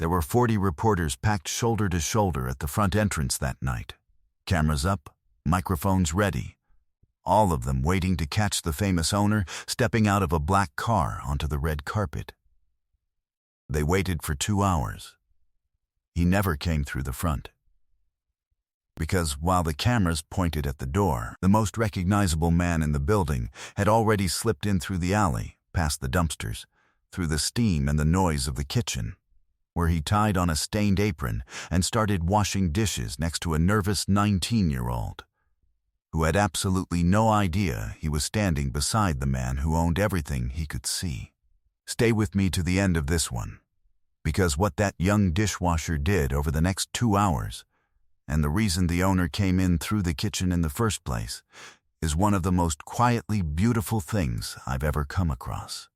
There were 40 reporters packed shoulder to shoulder at the front entrance that night. Cameras up, microphones ready. All of them waiting to catch the famous owner stepping out of a black car onto the red carpet. They waited for 2 hours. He never came through the front. Because while the cameras pointed at the door, the most recognizable man in the building had already slipped in through the alley, past the dumpsters, through the steam and the noise of the kitchen, where he tied on a stained apron and started washing dishes next to a nervous 19-year-old, who had absolutely no idea he was standing beside the man who owned everything he could see. Stay with me to the end of this one, because what that young dishwasher did over the next 2 hours, and the reason the owner came in through the kitchen in the first place, is one of the most quietly beautiful things I've ever come across.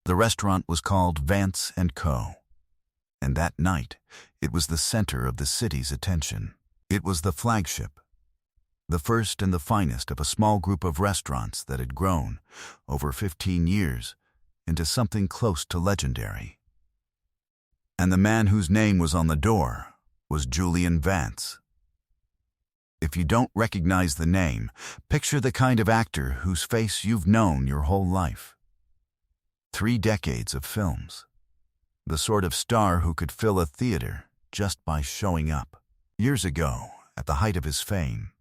The restaurant was called Vance & Co., and that night it was the center of the city's attention. It was the flagship, the first and the finest of a small group of restaurants that had grown, over 15 years, into something close to legendary. And the man whose name was on the door was Julian Vance. If you don't recognize the name, picture the kind of actor whose face you've known your whole life. 3 decades of films. The sort of star who could fill a theater just by showing up. Years ago, at the height of his fame,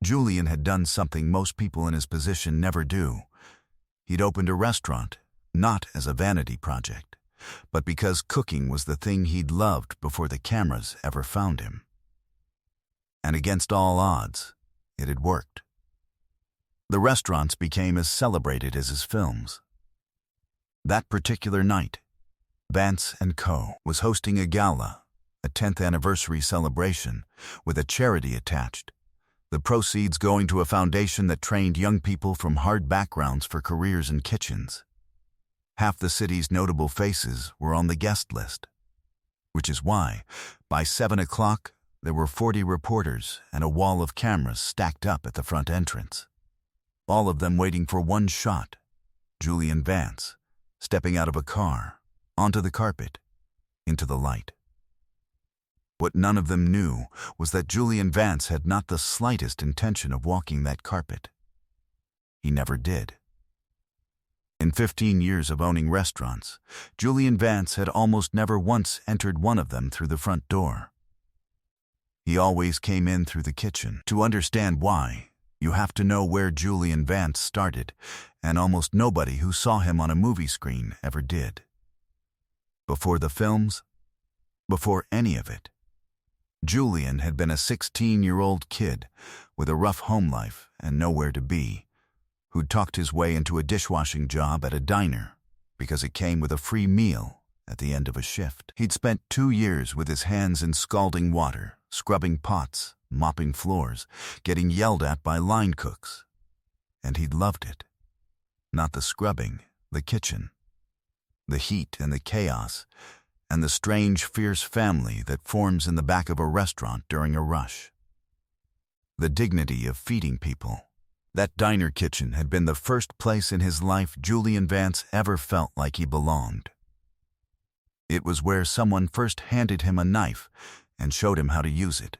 Julian had done something most people in his position never do. He'd opened a restaurant, not as a vanity project, but because cooking was the thing he'd loved before the cameras ever found him. And against all odds, it had worked. The restaurants became as celebrated as his films. That particular night, Vance & Co. was hosting a gala, a 10th anniversary celebration, with a charity attached, the proceeds going to a foundation that trained young people from hard backgrounds for careers in kitchens. Half the city's notable faces were on the guest list, which is why, by 7 o'clock, there were 40 reporters and a wall of cameras stacked up at the front entrance. All of them waiting for one shot, Julian Vance, stepping out of a car, onto the carpet, into the light. What none of them knew was that Julian Vance had not the slightest intention of walking that carpet. He never did. In 15 years of owning restaurants, Julian Vance had almost never once entered one of them through the front door. He always came in through the kitchen. To understand why, you have to know where Julian Vance started, and almost nobody who saw him on a movie screen ever did. Before the films, before any of it, Julian had been a 16-year-old kid with a rough home life and nowhere to be, who'd talked his way into a dishwashing job at a diner because it came with a free meal at the end of a shift. He'd spent 2 years with his hands in scalding water, scrubbing pots, mopping floors, getting yelled at by line cooks. And he'd loved it. Not the scrubbing, the kitchen. The heat and the chaos, and the strange, fierce family that forms in the back of a restaurant during a rush. The dignity of feeding people. That diner kitchen had been the first place in his life Julian Vance ever felt like he belonged. It was where someone first handed him a knife and showed him how to use it.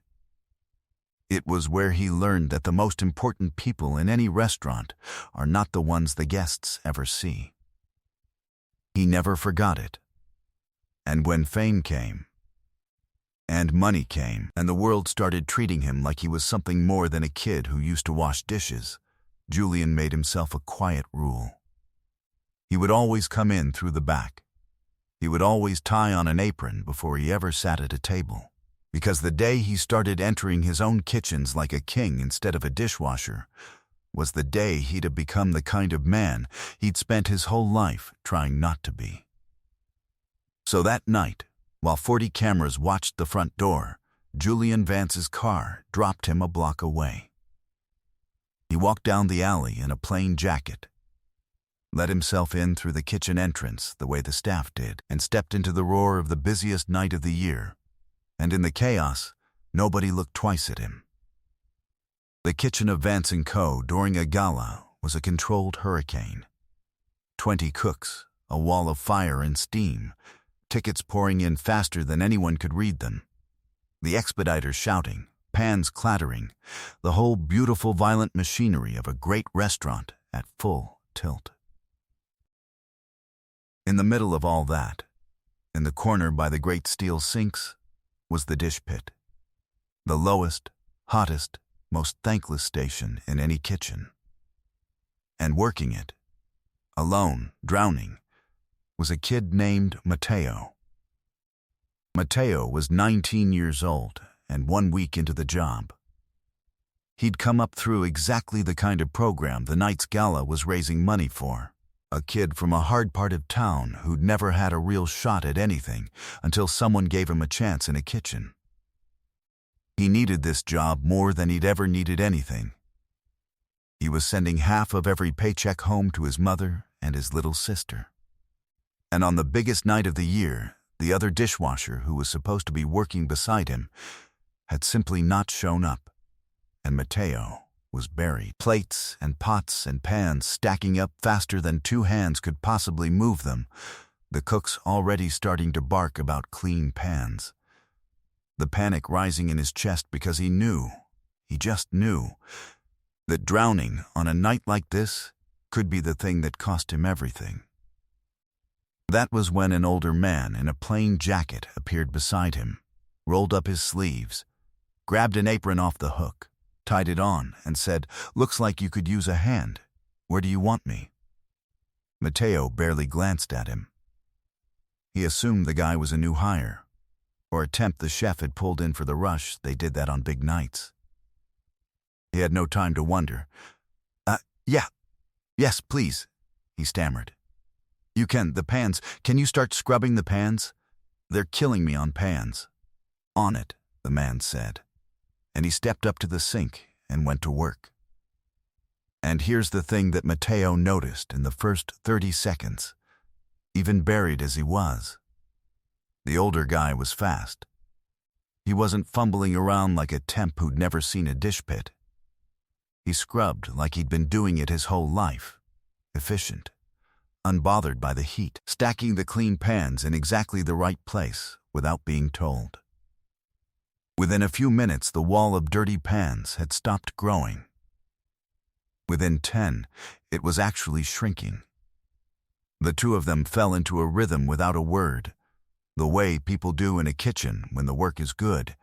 It was where he learned that the most important people in any restaurant are not the ones the guests ever see. He never forgot it. And when fame came, and money came, and the world started treating him like he was something more than a kid who used to wash dishes, Julian made himself a quiet rule. He would always come in through the back. He would always tie on an apron before he ever sat at a table. Because the day he started entering his own kitchens like a king instead of a dishwasher was the day he'd have become the kind of man he'd spent his whole life trying not to be. So that night, while 40 cameras watched the front door, Julian Vance's car dropped him a block away. He walked down the alley in a plain jacket, let himself in through the kitchen entrance the way the staff did, and stepped into the roar of the busiest night of the year. And in the chaos, nobody looked twice at him. The kitchen of Vance & Co. during a gala was a controlled hurricane. 20 cooks, a wall of fire and steam, tickets pouring in faster than anyone could read them, the expediters shouting, pans clattering, the whole beautiful violent machinery of a great restaurant at full tilt. In the middle of all that, in the corner by the great steel sinks, was the dish pit, the lowest, hottest, most thankless station in any kitchen. And working it, alone, drowning, was a kid named Mateo. Mateo was 19 years old and 1 week into the job. He'd come up through exactly the kind of program the night's gala was raising money for. A kid from a hard part of town who'd never had a real shot at anything until someone gave him a chance in a kitchen. He needed this job more than he'd ever needed anything. He was sending half of every paycheck home to his mother and his little sister. And on the biggest night of the year, the other dishwasher who was supposed to be working beside him had simply not shown up, and Mateo was buried. Plates and pots and pans stacking up faster than 2 hands could possibly move them, the cooks already starting to bark about clean pans. The panic rising in his chest because he just knew, that drowning on a night like this could be the thing that cost him everything. That was when an older man in a plain jacket appeared beside him, rolled up his sleeves, grabbed an apron off the hook, tied it on, and said, "Looks like you could use a hand. Where do you want me?" Mateo barely glanced at him. He assumed the guy was a new hire, or a temp the chef had pulled in for the rush. They did that on big nights. He had no time to wonder. Yes, please," he stammered. "You can, the pans. Can you start scrubbing the pans? They're killing me on pans." "On it," the man said, and he stepped up to the sink and went to work. And here's the thing that Mateo noticed in the first 30 seconds, even buried as he was. The older guy was fast. He wasn't fumbling around like a temp who'd never seen a dish pit. He scrubbed like he'd been doing it his whole life, efficient, unbothered by the heat, stacking the clean pans in exactly the right place without being told. Within a few minutes, the wall of dirty pans had stopped growing. Within 10, it was actually shrinking. The two of them fell into a rhythm without a word, the way people do in a kitchen when the work is good,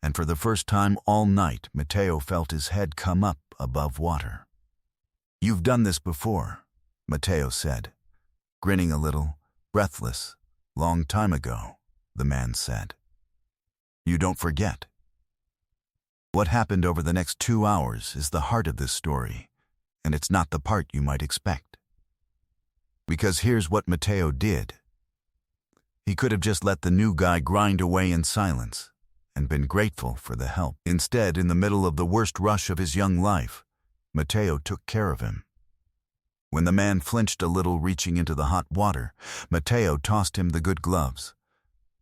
and for the first time all night, Mateo felt his head come up above water. "You've done this before," Mateo said, grinning a little, breathless. "Long time ago," the man said. "You don't forget." What happened over the next 2 hours is the heart of this story, and it's not the part you might expect. Because here's what Mateo did. He could have just let the new guy grind away in silence and been grateful for the help. Instead, in the middle of the worst rush of his young life, Mateo took care of him. When the man flinched a little reaching into the hot water, Mateo tossed him the good gloves,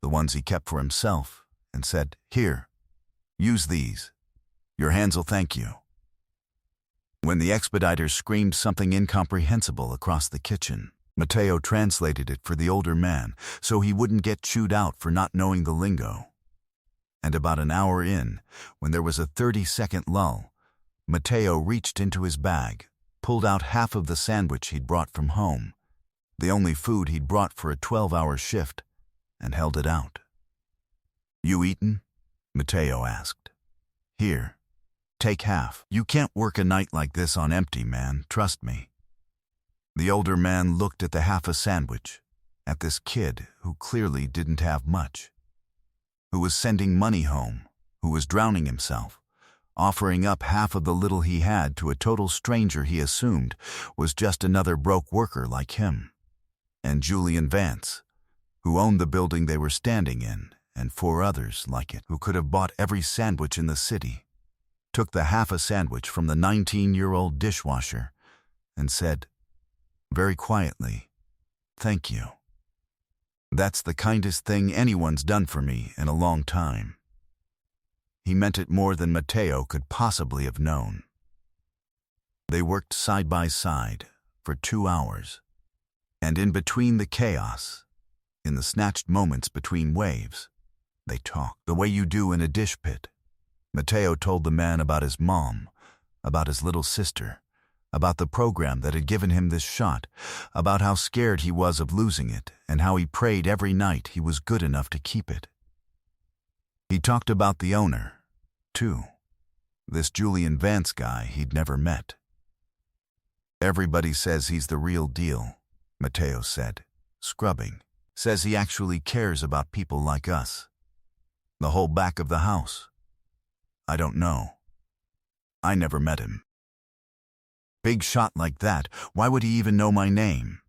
the ones he kept for himself, and said, "Here, use these. Your hands'll thank you." When the expediters screamed something incomprehensible across the kitchen, Mateo translated it for the older man so he wouldn't get chewed out for not knowing the lingo. And about an hour in, when there was a 30-second lull, Mateo reached into his bag, pulled out half of the sandwich he'd brought from home, the only food he'd brought for a 12-hour shift, and held it out. "You eaten?" Mateo asked. "Here, take half. You can't work a night like this on empty, man, trust me." The older man looked at the half a sandwich, at this kid who clearly didn't have much, who was sending money home, who was drowning himself, offering up half of the little he had to a total stranger he assumed was just another broke worker like him, and Julian Vance, who owned the building they were standing in, and 4 others like it, who could have bought every sandwich in the city, took the half a sandwich from the 19-year-old dishwasher and said, very quietly, "Thank you. That's the kindest thing anyone's done for me in a long time." He meant it more than Mateo could possibly have known. They worked side by side for 2 hours, and in between the chaos, In the snatched moments between waves, they talked the way you do in a dish pit. Mateo told the man about his mom, about his little sister, about the program that had given him this shot, about how scared he was of losing it, and how he prayed every night he was good enough to keep it. He talked about the owner, too, this Julian Vance guy he'd never met. "Everybody says he's the real deal," Mateo said, scrubbing. "Says he actually cares about people like us. The whole back of the house. I don't know. I never met him. Big shot like that, why would he even know my name?"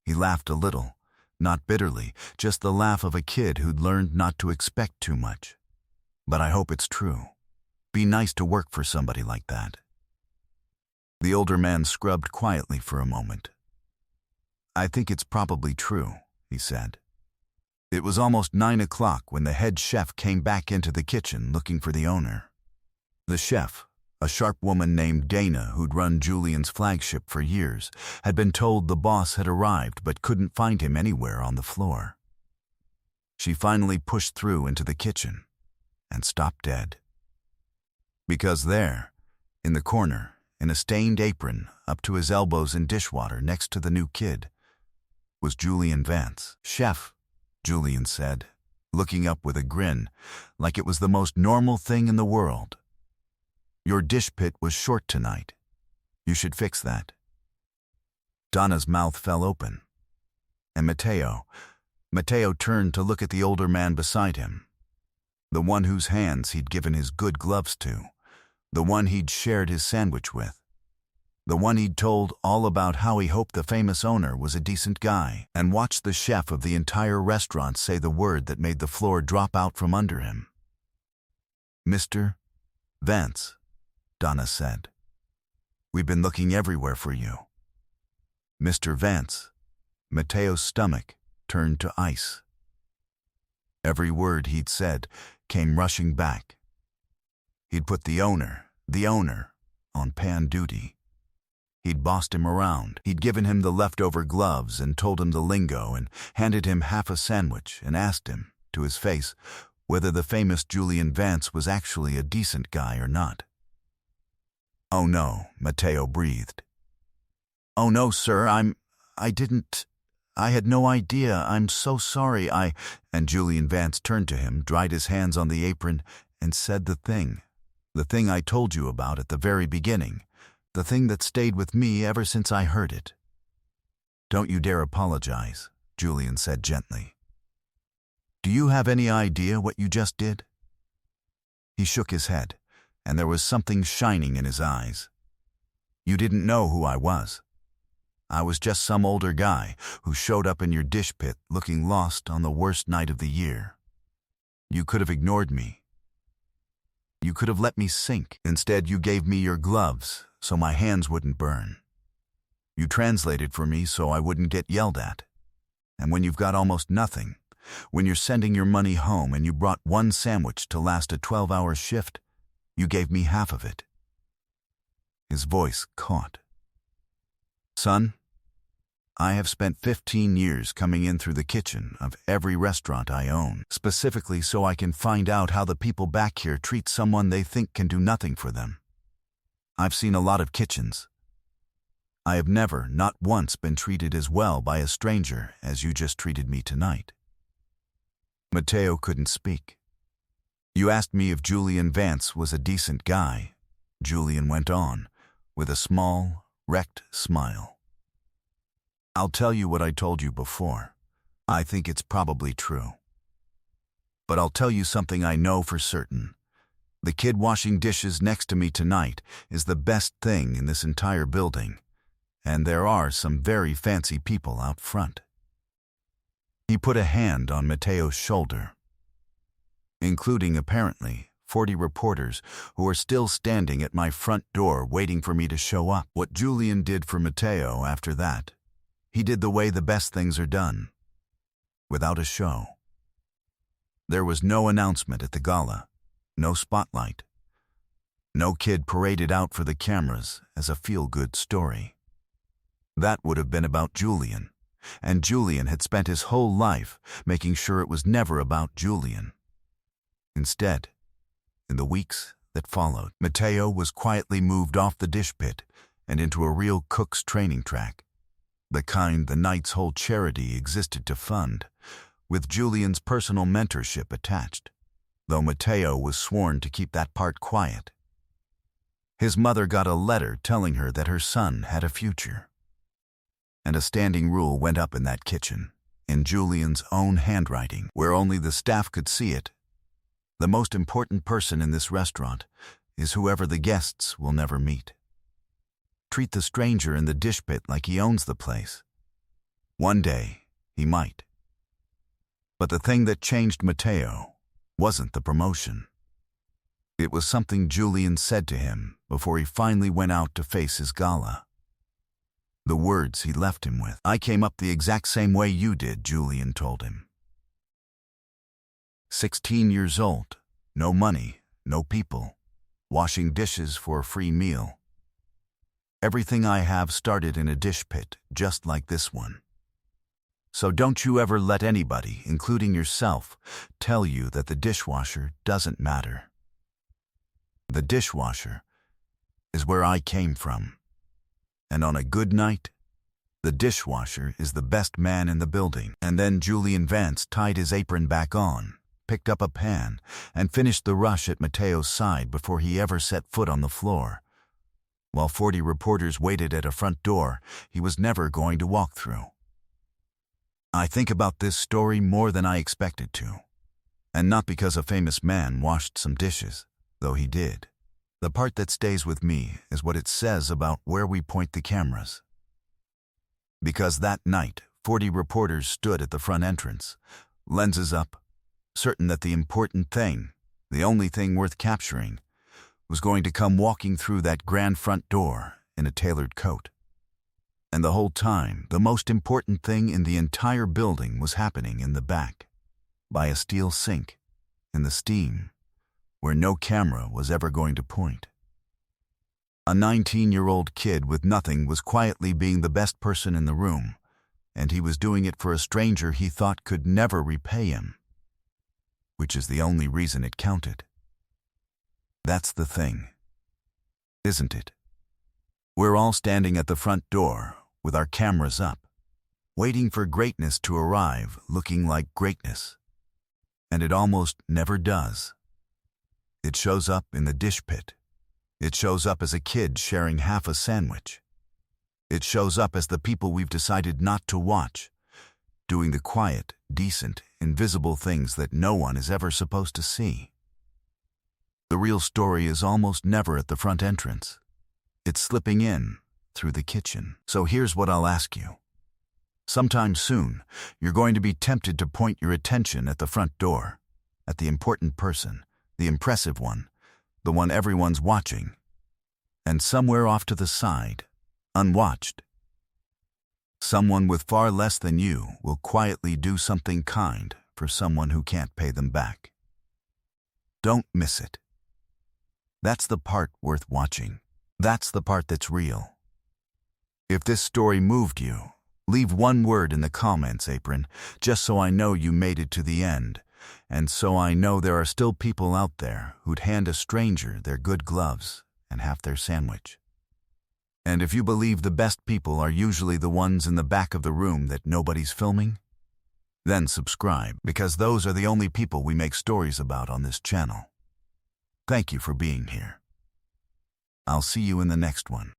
He laughed a little, not bitterly, just the laugh of a kid who'd learned not to expect too much. "But I hope it's true. Be nice to work for somebody like that." The older man scrubbed quietly for a moment. "I think it's probably true," he said. It was almost 9 o'clock when the head chef came back into the kitchen looking for the owner. The chef, a sharp woman named Dana who'd run Julian's flagship for years, had been told the boss had arrived but couldn't find him anywhere on the floor. She finally pushed through into the kitchen and stopped dead. Because there, in the corner, in a stained apron up to his elbows in dishwater next to the new kid, was Julian Vance. "Chef," Julian said, looking up with a grin, like it was the most normal thing in the world. "Your dish pit was short tonight. You should fix that." Donna's mouth fell open. And Mateo turned to look at the older man beside him, the one whose hands he'd given his good gloves to, the one he'd shared his sandwich with, the one he'd told all about how he hoped the famous owner was a decent guy, and watched the chef of the entire restaurant say the word that made the floor drop out from under him. "Mr. Vance," Donna said. "We've been looking everywhere for you." Mr. Vance. Mateo's stomach turned to ice. Every word he'd said came rushing back. He'd put the owner, on pan duty. He'd bossed him around. He'd given him the leftover gloves and told him the lingo and handed him half a sandwich and asked him, to his face, whether the famous Julian Vance was actually a decent guy or not. "Oh no," Mateo breathed. "Oh no, sir, I had no idea. I'm so sorry. And Julian Vance turned to him, dried his hands on the apron, and said the thing I told you about at the very beginning, the thing that stayed with me ever since I heard it." "Don't you dare apologize," Julian said gently. "Do you have any idea what you just did?" He shook his head, and there was something shining in his eyes. "You didn't know who I was. I was just some older guy who showed up in your dish pit looking lost on the worst night of the year. You could have ignored me. You could have let me sink. Instead, you gave me your gloves so my hands wouldn't burn. You translated for me so I wouldn't get yelled at. And when you've got almost nothing, when you're sending your money home and you brought one sandwich to last a 12-hour shift, you gave me half of it." His voice caught. "Son, I have spent 15 years coming in through the kitchen of every restaurant I own, specifically so I can find out how the people back here treat someone they think can do nothing for them. I've seen a lot of kitchens. I have never, not once, been treated as well by a stranger as you just treated me tonight." Mateo couldn't speak. "You asked me if Julian Vance was a decent guy," Julian went on, with a small, wrecked smile. "I'll tell you what I told you before. I think it's probably true. But I'll tell you something I know for certain. The kid washing dishes next to me tonight is the best thing in this entire building, and there are some very fancy people out front." He put a hand on Mateo's shoulder, including, apparently, 40 reporters who are still standing at my front door waiting for me to show up. What Julian did for Mateo after that, he did the way the best things are done, without a show. There was no announcement at the gala, no spotlight. No kid paraded out for the cameras as a feel-good story. That would have been about Julian, and Julian had spent his whole life making sure it was never about Julian. Instead, in the weeks that followed, Mateo was quietly moved off the dish pit and into a real cook's training track, the kind the Knight's whole charity existed to fund, with Julian's personal mentorship attached, though Mateo was sworn to keep that part quiet. His mother got a letter telling her that her son had a future. And a standing rule went up in that kitchen, in Julian's own handwriting, where only the staff could see it. The most important person in this restaurant is whoever the guests will never meet. Treat the stranger in the dish pit like he owns the place. One day, he might. But the thing that changed Mateo wasn't the promotion. It was something Julian said to him before he finally went out to face his gala. The words he left him with. "I came up the exact same way you did," Julian told him. 16 years old, no money, no people, washing dishes for a free meal. Everything I have started in a dish pit just like this one. So don't you ever let anybody, including yourself, tell you that the dishwasher doesn't matter. The dishwasher is where I came from. And on a good night, the dishwasher is the best man in the building. And then Julian Vance tied his apron back on, picked up a pan, and finished the rush at Mateo's side before he ever set foot on the floor. While 40 reporters waited at a front door he was never going to walk through. I think about this story more than I expected to. And not because a famous man washed some dishes, though he did. The part that stays with me is what it says about where we point the cameras. Because that night, 40 reporters stood at the front entrance, lenses up, certain that the important thing, the only thing worth capturing, was going to come walking through that grand front door in a tailored coat. And the whole time, the most important thing in the entire building was happening in the back, by a steel sink, in the steam, where no camera was ever going to point. A 19-year-old kid with nothing was quietly being the best person in the room, and he was doing it for a stranger he thought could never repay him, which is the only reason it counted. That's the thing, isn't it? We're all standing at the front door with our cameras up, waiting for greatness to arrive looking like greatness. And it almost never does. It shows up in the dish pit. It shows up as a kid sharing half a sandwich. It shows up as the people we've decided not to watch, doing the quiet, decent, invisible things that no one is ever supposed to see. The real story is almost never at the front entrance. It's slipping in through the kitchen. So here's what I'll ask you. Sometime soon, you're going to be tempted to point your attention at the front door, at the important person, the impressive one, the one everyone's watching. And somewhere off to the side, unwatched, someone with far less than you will quietly do something kind for someone who can't pay them back. Don't miss it. That's the part worth watching. That's the part that's real. If this story moved you, leave one word in the comments, Apron, just so I know you made it to the end, and so I know there are still people out there who'd hand a stranger their good gloves and half their sandwich. And if you believe the best people are usually the ones in the back of the room that nobody's filming, then subscribe, because those are the only people we make stories about on this channel. Thank you for being here. I'll see you in the next one.